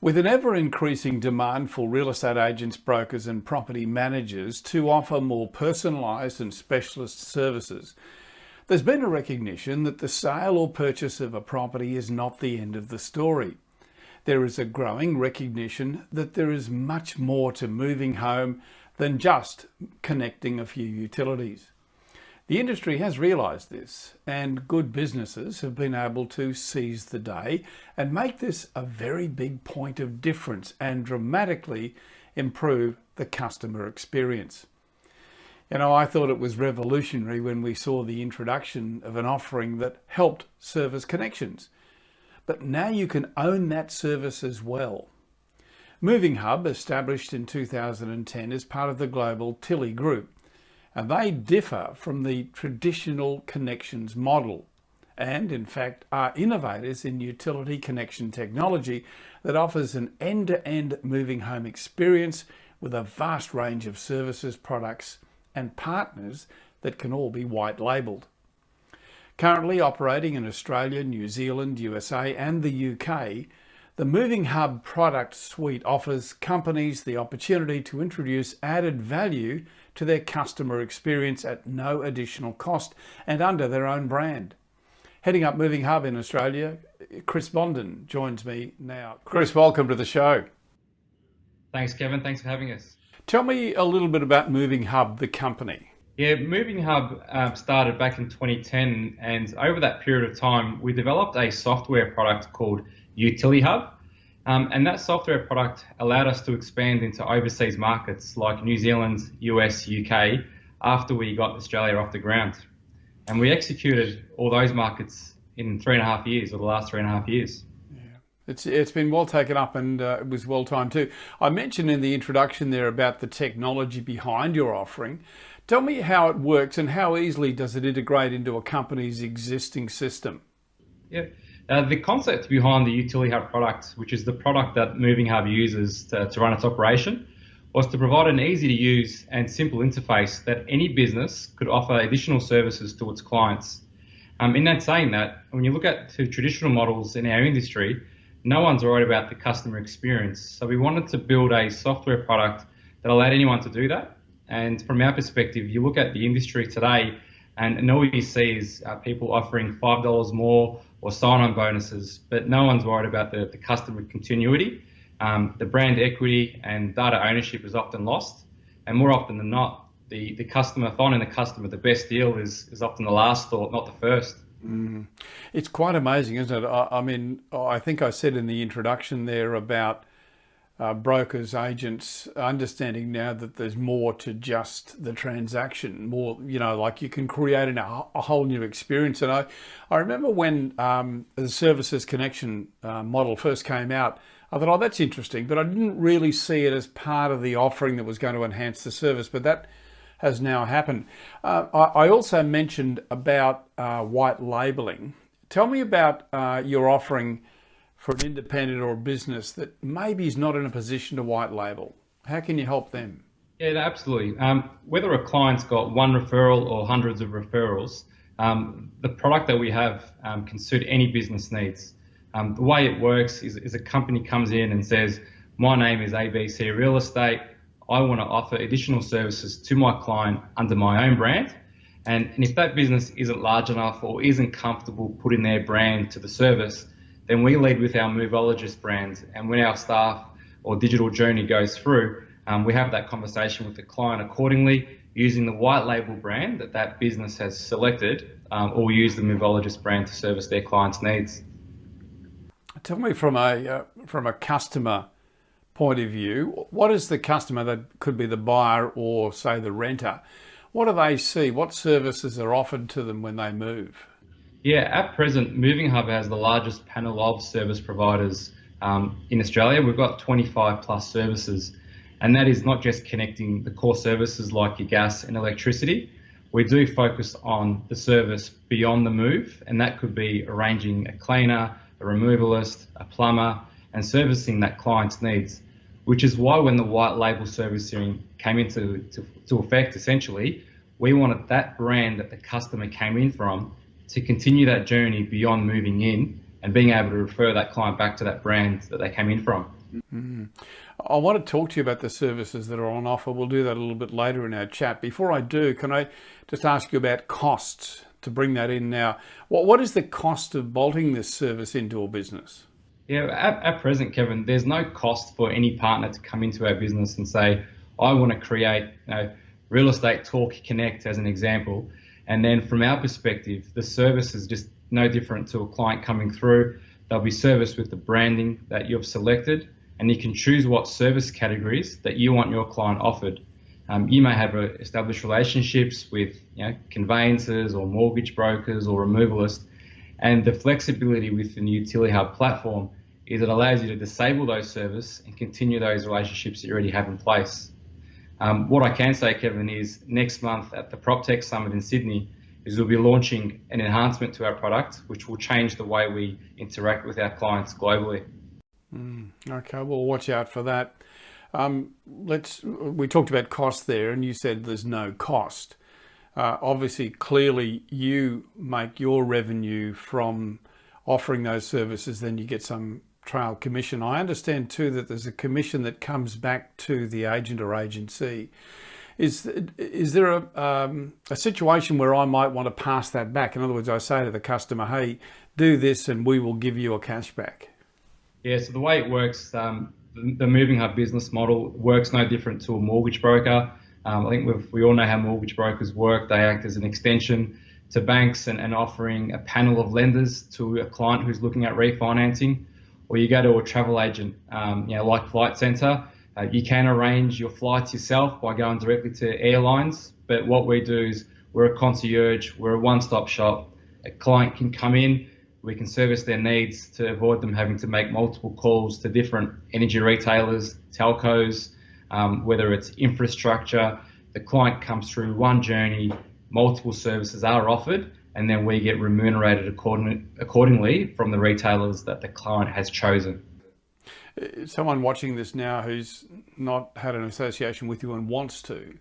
With an ever-increasing demand for real estate agents, brokers and property managers to offer more personalised and specialist services, there's been a recognition that the sale or purchase of a property is not the end of the story. There is a growing recognition that there is much more to moving home than just connecting a few utilities. The industry has realised this, and good businesses have been able to seize the day and make this a very big point of difference and dramatically improve the customer experience. I thought it was revolutionary when we saw the introduction of an offering that helped service connections. But now you can own that service as well. Movinghub, established in 2010, is part of the global Tilly Group, and they differ from the traditional connections model and, in fact, are innovators in utility connection technology that offers an end-to-end moving home experience with a vast range of services, products and partners that can all be white labelled. Currently operating in Australia, New Zealand, USA and the UK, the Movinghub product suite offers companies the opportunity to introduce added value to their customer experience at no additional cost and under their own brand. Heading up Movinghub in Australia, Kris Bondin joins me now. Kris, welcome to the show. Thanks, Kevin. Thanks for having us. Tell me a little bit about Movinghub, the company. Yeah, Movinghub started back in 2010, and over that period of time, we developed a software product called UtiliHub. And that software product allowed us to expand into overseas markets like New Zealand, US, UK, after we got Australia off the ground. And we executed all those markets in 3.5 years, or the last 3.5 years. It's been well taken up, and it was well timed too. I mentioned in the introduction there about the technology behind your offering. Tell me how it works and how easily does it integrate into a company's existing system? Yeah. The concept behind the UtiliHub product, which is the product that Movinghub uses to run its operation, was to provide an easy to use and simple interface that any business could offer additional services to its clients. In that saying that, when you look at the traditional models in our industry, no one's worried about the customer experience. So we wanted to build a software product that allowed anyone to do that. And from our perspective, you look at the industry today and all you see is people offering $5 more or sign-on bonuses, but no one's worried about the customer continuity. The brand equity and data ownership is often lost, and more often than not, the customer, finding the customer the best deal is often the last thought, not the first. It's quite amazing, isn't it? I mean, I think I said in the introduction there about brokers, agents understanding now that there's more to just the transaction, more, like you can create a whole new experience. And I remember when the services connection model first came out, I thought, that's interesting, but I didn't really see it as part of the offering that was going to enhance the service, but that has now happened. I also mentioned about white labelling. Tell me about your offering for an independent or a business that maybe is not in a position to white label. How can you help them? Yeah, absolutely. Whether a client's got one referral or hundreds of referrals, the product that we have can suit any business needs. The way it works is a company comes in and says, my name is ABC Real Estate. I want to offer additional services to my client under my own brand. And if that business isn't large enough or isn't comfortable putting their brand to the service, then we lead with our Movologist brand. And when our staff or digital journey goes through, we have that conversation with the client accordingly, using the white label brand that business has selected, or we use the Movologist brand to service their clients' needs. Tell me from a customer point of view, what is the customer, that could be the buyer or say the renter, what do they see? What services are offered to them when they move? Yeah, at present, Movinghub has the largest panel of service providers in Australia. We've got 25 plus services, and that is not just connecting the core services like your gas and electricity. We do focus on the service beyond the move, and that could be arranging a cleaner, a removalist, a plumber, and servicing that client's needs, which is why when the white label servicing came into effect, essentially, we wanted that brand that the customer came in from to continue that journey beyond moving in and being able to refer that client back to that brand that they came in from. I want to talk to you about the services that are on offer. We'll do that a little bit later in our chat. Before I do, can I just ask you about costs to bring that in now? What is the cost of bolting this service into a business? Yeah, at present, Kevin, there's no cost for any partner to come into our business and say, I want to create, Real Estate Talk Connect as an example. And then from our perspective, the service is just no different to a client coming through. They'll be serviced with the branding that you've selected, and you can choose what service categories that you want your client offered. You may have established relationships with conveyancers or mortgage brokers or removalists, and the flexibility within the Utility Hub platform is it allows you to disable those services and continue those relationships that you already have in place. What I can say, Kevin, is next month at the PropTech Summit in Sydney is we'll be launching an enhancement to our product, which will change the way we interact with our clients globally. Okay, well, watch out for that. We talked about cost there, and you said there's no cost. Obviously, clearly, you make your revenue from offering those services, then you get some trail commission. I understand too that there's a commission that comes back to the agent or agency. Is there a situation where I might want to pass that back? In other words, I say to the customer, hey, do this and we will give you a cashback. Yeah, so the way it works, the Movinghub business model works no different to a mortgage broker. I think we all know how mortgage brokers work. They act as an extension to banks and offering a panel of lenders to a client who's looking at refinancing. Or you go to a travel agent, like Flight Centre. You can arrange your flights yourself by going directly to airlines. But what we do is we're a concierge, we're a one-stop shop. A client can come in, we can service their needs to avoid them having to make multiple calls to different energy retailers, telcos, whether it's infrastructure. The client comes through one journey, multiple services are offered, and then we get remunerated accordingly from the retailers that the client has chosen. Someone watching this now who's not had an association with you and wants to,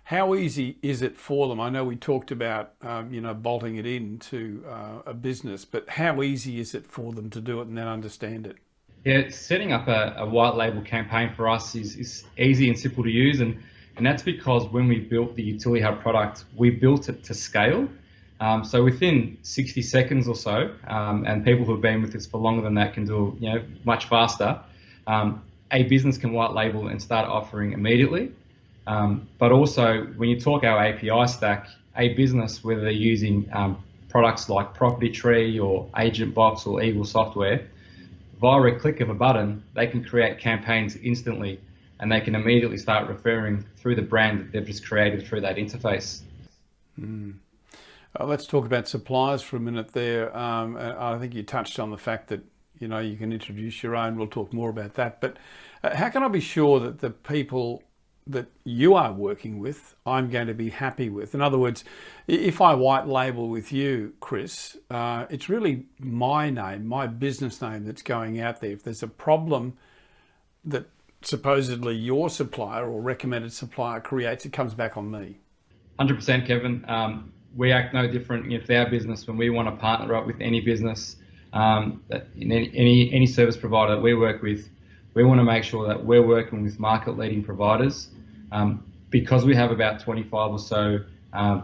how easy is it for them? I know we talked about, bolting it into a business, but how easy is it for them to do it and then understand it? Yeah, setting up a white label campaign for us is easy and simple to use, and that's because when we built the Utility Hub product, we built it to scale. So within 60 seconds or so, and people who have been with us for longer than that can do much faster, a business can white label and start offering immediately. But also, when you talk our API stack, a business, whether they're using products like Property Tree or Agent Box or Eagle software, via a click of a button, they can create campaigns instantly, and they can immediately start referring through the brand that they've just created through that interface. Let's talk about suppliers for a minute there. I think you touched on the fact that you can introduce your own. We'll talk more about that. But how can I be sure that the people that you are working with, I'm going to be happy with? In other words, if I white label with you, Kris, it's really my name, my business name that's going out there. If there's a problem that supposedly your supplier or recommended supplier creates, it comes back on me. 100%, Kevin. We act no different with our business when we want to partner up with any business, any service provider that we work with. We want to make sure that we're working with market-leading providers. Because we have about 25 or so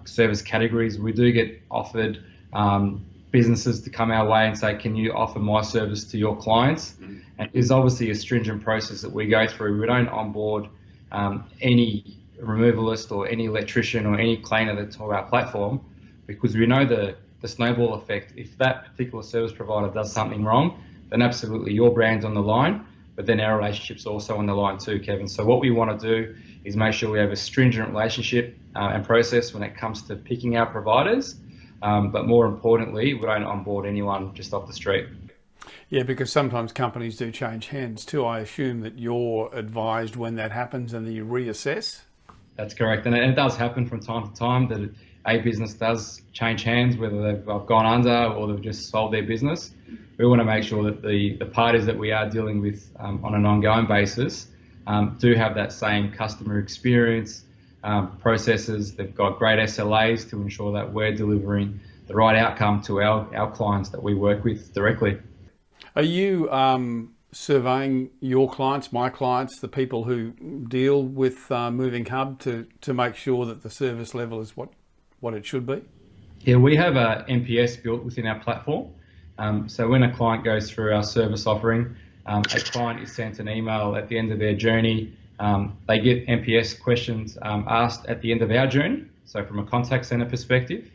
service categories, we do get offered businesses to come our way and say, can you offer my service to your clients? And it's obviously a stringent process that we go through. We don't onboard any removalist or any electrician or any cleaner that's on our platform, because we know the snowball effect. If that particular service provider does something wrong, then absolutely your brand's on the line, but then our relationship's also on the line too, Kevin. So what we want to do is make sure we have a stringent relationship and process when it comes to picking our providers, but more importantly, we don't onboard anyone just off the street. Yeah, because sometimes companies do change hands too. I assume that you're advised when that happens and that you reassess? That's correct, and it does happen from time to time that a business does change hands, whether they've gone under or they've just sold their business. We want to make sure that the parties that we are dealing with on an ongoing basis do have that same customer experience, processes. They've got great SLAs to ensure that we're delivering the right outcome to our clients that we work with directly. Are you surveying your clients, my clients, the people who deal with Moving Hub to make sure that the service level is what it should be? Yeah, we have a NPS built within our platform. So when a client goes through our service offering, a client is sent an email at the end of their journey. They get NPS questions asked at the end of our journey, so from a contact center perspective.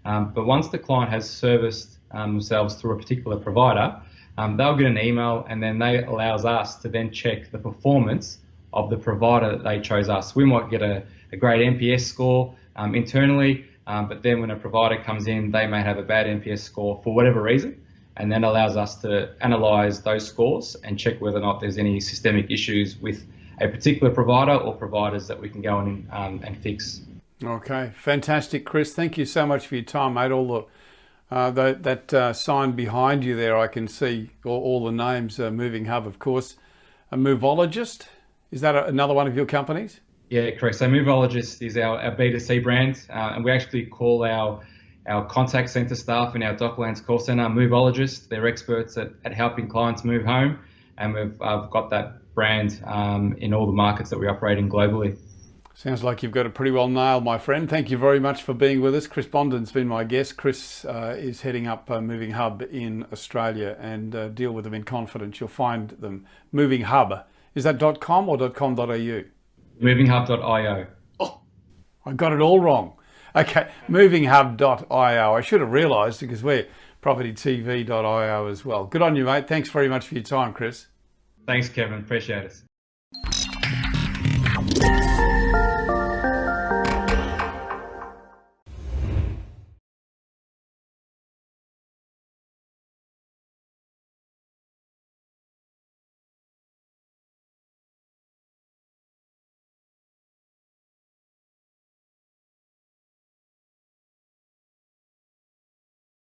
But once the client has serviced themselves through a particular provider, they'll get an email, and then that allows us to then check the performance of the provider that they chose us. We might get a great NPS score internally, but then when a provider comes in, they may have a bad NPS score for whatever reason, and then allows us to analyse those scores and check whether or not there's any systemic issues with a particular provider or providers that we can go in and fix. Okay, fantastic, Kris. Thank you so much for your time, mate. All that sign behind you there, I can see all the names. Moving Hub, of course. A Movologist, is that another one of your companies? Yeah, correct. So Movologist is our B2C brand, and we actually call our contact center staff in our Docklands call center Movologist. They're experts at helping clients move home, and we've got that brand in all the markets that we operate in globally. Sounds like you've got it pretty well nailed, my friend. Thank you very much for being with us. Kris Bondin's been my guest. Kris is heading up Moving Hub in Australia, and deal with them in confidence. You'll find them. Moving Hub. Is that .com or .com.au? Movinghub.io. Oh, I got it all wrong. Okay, movinghub.io. I should have realised because we're propertytv.io as well. Good on you, mate. Thanks very much for your time, Kris. Thanks, Kevin. Appreciate it.